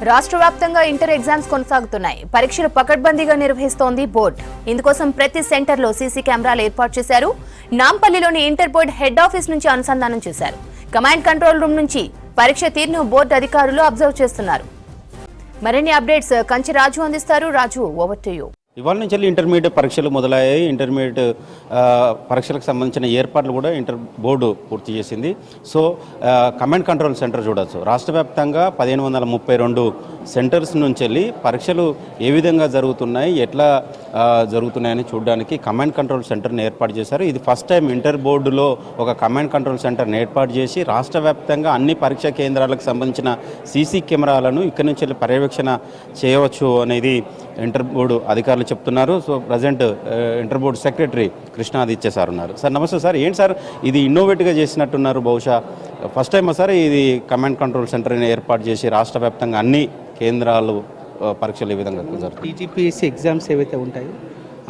రాష్ట్ర వ్యాప్తంగా inter exams కొనసాగుతున్నాయి. పరీక్షలు పకడ్బందీగా నిర్వహిస్తోంది బోర్డు. ఇందుకోసం ప్రతి సెంటర్లో సీసీ కెమెరాలు ఏర్పాటు చేశారు. నాంపల్లిలోని ఇంటర్ బోర్డు హెడ్ ఆఫీస్ నుంచి అనుసంధానం చేశారు. కమాండ్ కంట్రోల్ రూమ్ నుంచి పరీక్ష తీరును బోర్డు అధికారులు అబ్జర్వ్ చేస్తున్నారు. మరిన్ని అప్డేట్స్ కంచి రాజు అందిస్తారు. రాజు, ఓవర్ టు యూ. ఇవాళ నుంచి ఇంటర్మీడియట్ పరీక్షలు మొదలయ్యాయి. ఇంటర్మీడియట్ పరీక్షలకు సంబంధించిన ఏర్పాట్లు కూడా ఇంటర్ బోర్డు పూర్తి చేసింది. సో కమాండ్ కంట్రోల్ సెంటర్ చూడవచ్చు. రాష్ట్ర వ్యాప్తంగా 1532 సెంటర్స్ నుంచి వెళ్ళి పరీక్షలు ఏ విధంగా జరుగుతున్నాయి, ఎట్లా జరుగుతున్నాయని చూడడానికి కమాండ్ కంట్రోల్ సెంటర్ని ఏర్పాటు చేశారు. ఇది ఫస్ట్ టైం ఇంటర్ బోర్డులో ఒక కమాండ్ కంట్రోల్ సెంటర్ని ఏర్పాటు చేసి రాష్ట్ర వ్యాప్తంగా అన్ని పరీక్షా కేంద్రాలకు సంబంధించిన సీసీ కెమెరాలను ఇక్కడి నుంచి వెళ్ళి పర్యవేక్షణ చేయవచ్చు అనేది ఇంటర్ బోర్డు అధికారులు చెప్తున్నారు. So present inter board secretary Krishnaditya sir ఉన్నారు. సార్ నమస్తే సార్. ఏంటి సార్ ఇది ఇన్నోవేటివ్గా చేసినట్టున్నారు, బహుశా ఫస్ట్ టైం సార్ ఇది కమాండ్ కంట్రోల్ సెంటర్ని ఏర్పాటు చేసి రాష్ట్ర వ్యాప్తంగా అన్ని కేంద్రాలు పరీక్షలు ఏ విధంగా జరుగుతాయి? టీజీపీఎస్సీ ఎగ్జామ్స్ ఏవైతే ఉంటాయో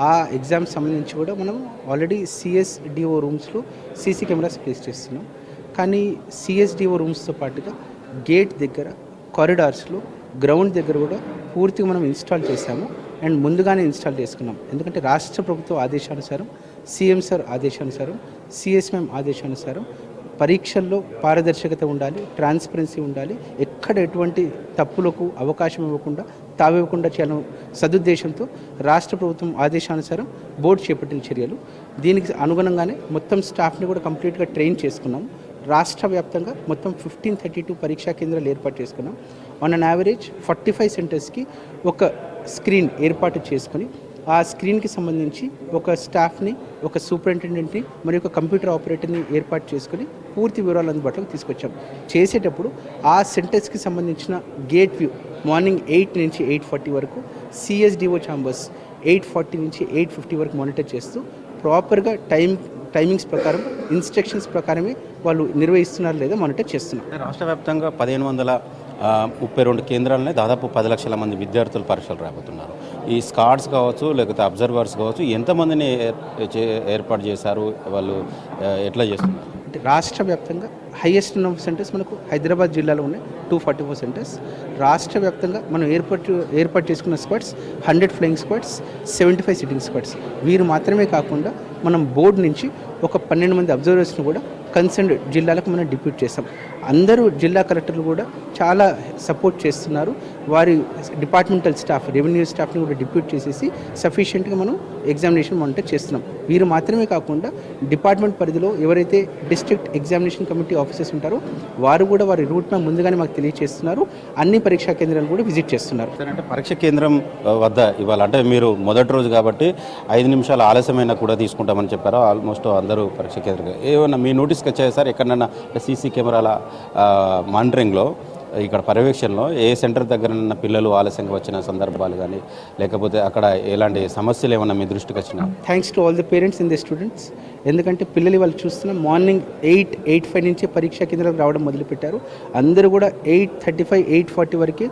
ఆ ఎగ్జామ్స్ సంబంధించి కూడా మనం ఆల్రెడీ సిఎస్డిఓ రూమ్స్లో సీసీ కెమెరాస్ ప్లేస్ చేస్తున్నాం. కానీ సిఎస్డిఓ రూమ్స్తో పాటుగా గేట్ దగ్గర, కారిడార్స్లో, గ్రౌండ్ దగ్గర కూడా పూర్తిగా మనం ఇన్స్టాల్ చేశాము. అండ్ ముందుగానే ఇన్స్టాల్ చేసుకున్నాం. ఎందుకంటే రాష్ట్ర ప్రభుత్వ ఆదేశానుసారం, సీఎం సార్ ఆదేశానుసారం, సిఎస్ఎం ఆదేశానుసారం పరీక్షల్లో పారదర్శకత ఉండాలి, ట్రాన్స్పరెన్సీ ఉండాలి. ఎక్కడ ఎటువంటి తప్పులకు అవకాశం ఇవ్వకుండా, తావివ్వకుండా చేయాలని సదుద్దేశంతో రాష్ట్ర ప్రభుత్వం ఆదేశానుసారం బోర్డు చేపట్టిన చర్యలు. దీనికి అనుగుణంగానే మొత్తం స్టాఫ్ని కూడా కంప్లీట్గా ట్రైన్ చేసుకున్నాము. రాష్ట్ర వ్యాప్తంగా మొత్తం 1532 పరీక్షా కేంద్రాలు ఏర్పాటు చేసుకున్నాం. ఆన్ అన్ యావరేజ్ 45 సెంటర్స్కి ఒక స్క్రీన్ ఏర్పాటు చేసుకొని ఆ స్క్రీన్కి సంబంధించి ఒక స్టాఫ్ని, ఒక సూపరింటెండెంట్ని మరియు ఒక కంప్యూటర్ ఆపరేటర్ని ఏర్పాటు చేసుకొని పూర్తి వివరాలు అందుబాటులోకి తీసుకొచ్చాం. చేసేటప్పుడు ఆ సెంటర్స్కి సంబంధించిన గేట్ వ్యూ మార్నింగ్ 8 నుంచి 8:40 వరకు, సిఎస్డిఓ ఛాంబర్స్ 8:40 నుంచి 8:50 వరకు మానిటర్ చేస్తూ ప్రాపర్గా టైమింగ్స్ ప్రకారం, ఇన్స్ట్రక్షన్స్ ప్రకారమే వాళ్ళు నిర్వహిస్తున్నారు లేదా మానిటర్ చేస్తున్నారు. రాష్ట్ర వ్యాప్తంగా 1532 కేంద్రాలనే దాదాపు 10 లక్షల మంది విద్యార్థులు పరీక్షలు రాబోతున్నారు. ఈ స్కాడ్స్ కావచ్చు, లేకపోతే అబ్జర్వర్స్ కావచ్చు, ఎంతమందిని ఏర్పాటు చేశారు, వాళ్ళు ఎట్లా చేస్తున్నారు? అంటే రాష్ట్ర వ్యాప్తంగా హైయెస్ట్ నెంబర్ సెంటర్స్ మనకు హైదరాబాద్ జిల్లాలో ఉన్నాయి, 244 సెంటర్స్. రాష్ట్ర వ్యాప్తంగా మనం ఏర్పాటు చేసుకున్న squads 100 flying squads, 75 sitting squads. వీరు మాత్రమే కాకుండా మనం బోర్డు నుంచి ఒక 12 మంది అబ్జర్వర్స్ని కూడా కన్సర్న్డ్ జిల్లాలకు మనం డిప్యూట్ చేస్తాం. అందరూ జిల్లా కలెక్టర్లు కూడా చాలా సపోర్ట్ చేస్తున్నారు. వారి డిపార్ట్మెంటల్ స్టాఫ్, రెవెన్యూ స్టాఫ్ని కూడా డిప్యూట్ చేసేసి సఫిషియెంట్గా మనం ఎగ్జామినేషన్ మానిటర్ చేస్తున్నాం. వీరు మాత్రమే కాకుండా డిపార్ట్మెంట్ పరిధిలో ఎవరైతే డిస్ట్రిక్ట్ ఎగ్జామినేషన్ కమిటీ ఆఫీసర్స్ ఉంటారో వారు కూడా వారి రూట్ మ్యాప్ ముందుగానే మాకు తెలియజేస్తున్నారు. అన్ని పరీక్షా కేంద్రాలు కూడా విజిట్ చేస్తున్నారు. అంటే పరీక్ష కేంద్రం వద్ద ఇవాళ అంటే మీరు మొదటి రోజు కాబట్టి 5 నిమిషాలు ఆలస్యమైనా కూడా తీసుకుంటామని చెప్పారు. ఆల్మోస్ట్ అందరూ పరీక్ష కేంద్రం ఏమన్నా మీ నోటీస్కి వచ్చాయి సార్? ఎక్కడన్నా సీసీ కెమెరాల మానిటరింగ్లో, ఇక్కడ పర్యవేక్షణలో ఏ సెంటర్ దగ్గర పిల్లలు ఆలస్యంగా వచ్చిన సందర్భాలు కానీ, లేకపోతే అక్కడ ఎలాంటి సమస్యలు ఏమన్నా మీ దృష్టికి వచ్చినా? Thanks to all the parents and the students. ఎందుకంటే పిల్లలు వాళ్ళు చూస్తున్న మార్నింగ్ 8:05 నుంచి పరీక్షా కేంద్రాలకు రావడం మొదలుపెట్టారు. అందరూ కూడా 8:35, 8:40 వరకు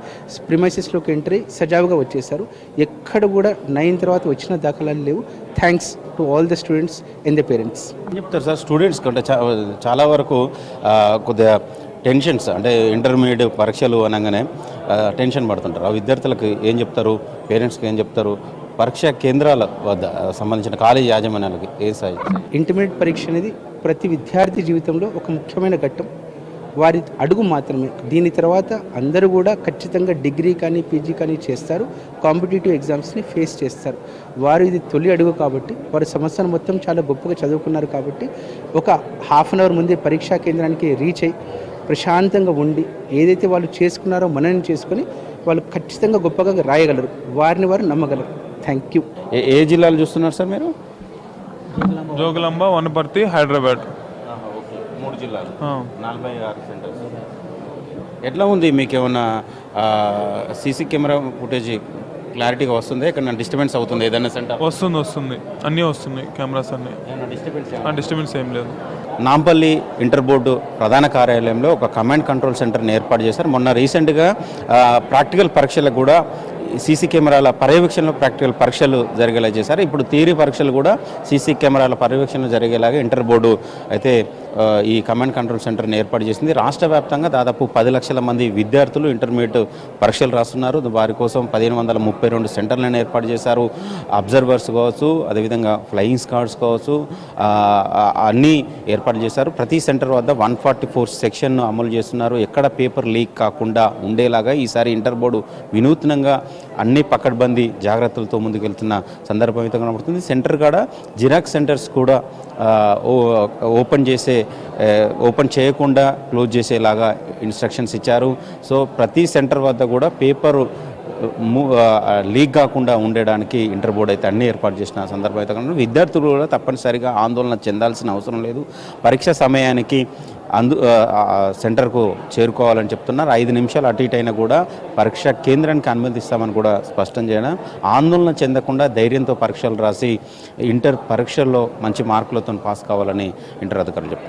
ప్రిమైసెస్లోకి ఎంటర్ అయ్యి సజావుగా వచ్చేసారు. ఎక్కడ కూడా 9 తర్వాత వచ్చిన దాఖలాలు లేవు. Thanks to all the students and the parents. ఏం చెప్తారు సార్ స్టూడెంట్స్ కంటే? చాలా వరకు కొద్దిగా టెన్షన్స్, అంటే ఇంటర్మీడియట్ పరీక్షలు అనగానే టెన్షన్ పడుతుంటారు. ఆ విద్యార్థులకు ఏం చెప్తారు, పేరెంట్స్కి ఏం చెప్తారు? పరీక్షా కేంద్రాల వద్ద సంబంధించిన కాలేజీ యాజమాన్యాలకి ఏ స్థాయి? ఇంటర్మీడియట్ పరీక్ష అనేది ప్రతి విద్యార్థి జీవితంలో ఒక ముఖ్యమైన ఘట్టం, వారి అడుగు మాత్రమే. దీని తర్వాత అందరూ కూడా ఖచ్చితంగా డిగ్రీ కానీ, పీజీ కానీ చేస్తారు, కాంపిటేటివ్ ఎగ్జామ్స్ని ఫేస్ చేస్తారు. వారు ఇది తొలి అడుగు కాబట్టి, వారి సంవత్సరం మొత్తం చాలా గొప్పగా చదువుకున్నారు కాబట్టి ఒక హాఫ్ అన్ అవర్ ముందే పరీక్షా కేంద్రానికి రీచ్ అయ్యి ప్రశాంతంగా ఉండి ఏదైతే వాళ్ళు చేసుకున్నారో మనని చేసుకొని వాళ్ళు ఖచ్చితంగా గొప్పగా రాయగలరు, వారిని వారు నమ్మగలరు. Thank you. ఏ జిల్లాలు చూస్తున్నారు సార్ మీరు? జోగులాంబ, వనపర్తి, హైదరాబాద్. 3 జిల్లాలు, 46 సెంటర్స్. ఎట్లా ఉంది మీకు? ఏమన్నా సీసీ కెమెరా ఫుటేజ్ క్లారిటీగా వస్తుంది? ఎక్కడ డిస్టర్బెన్స్ అవుతుంది ఏదైనా సెంటర్? వస్తుంది, అన్నీ వస్తున్నాయి కెమెరాస్ అన్నీ. డిస్టర్బెన్స్ ఏం లేదు. నాంపల్లి ఇంటర్ బోర్డు ప్రధాన కార్యాలయంలో ఒక కమాండ్ కంట్రోల్ సెంటర్ని ఏర్పాటు చేశారు. మొన్న రీసెంట్గా ప్రాక్టికల్ పరీక్షలకు కూడా సీసీ కెమెరాల పర్యవేక్షణలో ప్రాక్టికల్ పరీక్షలు జరిగేలా చేశారు. ఇప్పుడు థియరీ పరీక్షలు కూడా సీసీ కెమెరాల పర్యవేక్షణ జరిగేలాగా ఇంటర్ బోర్డు అయితే ఈ కమాండ్ కంట్రోల్ సెంటర్ని ఏర్పాటు చేసింది. రాష్ట్ర వ్యాప్తంగా దాదాపు 10 లక్షల మంది విద్యార్థులు ఇంటర్మీడియట్ పరీక్షలు రాస్తున్నారు. వారి కోసం 1532 సెంటర్లను ఏర్పాటు చేశారు. అబ్జర్వర్స్ కావచ్చు, అదేవిధంగా ఫ్లయింగ్ స్క్వాడ్స్ కావచ్చు, అన్నీ ఏర్పాటు చేశారు. ప్రతి సెంటర్ వద్ద 144 సెక్షన్ను అమలు చేస్తున్నారు. ఎక్కడ పేపర్ లీక్ కాకుండా ఉండేలాగా ఈసారి ఇంటర్ బోర్డు వినూత్నంగా అన్ని పకడ్బందీ జాగ్రత్తలతో ముందుకెళ్తున్న సందర్భం అయితే కనబడుతుంది. సెంటర్ కాడ జిరాక్స్ సెంటర్స్ కూడా ఓపెన్ చేయకుండా క్లోజ్ చేసేలాగా ఇన్స్ట్రక్షన్స్ ఇచ్చారు. సో ప్రతి సెంటర్ వద్ద కూడా పేపరు లీక్ కాకుండా ఉండడానికి ఇంటర్ బోర్డు అయితే అన్ని ఏర్పాటు చేసిన సందర్భం అయితే కనుక విద్యార్థులు కూడా తప్పనిసరిగా ఆందోళన చెందాల్సిన అవసరం లేదు. పరీక్ష సమయానికి సెంటర్కు చేరుకోవాలని చెప్తున్నారు. 5 నిమిషాలు అటు ఇటు అయినా కూడా పరీక్ష కేంద్రానికి అనుమతిస్తామని కూడా స్పష్టం చేయడం. ఆందోళన చెందకుండా ధైర్యంతో పరీక్షలు రాసి ఇంటర్ పరీక్షల్లో మంచి మార్కులతో పాస్ కావాలని ఇంటర్ అధికారులు చెప్తున్నారు.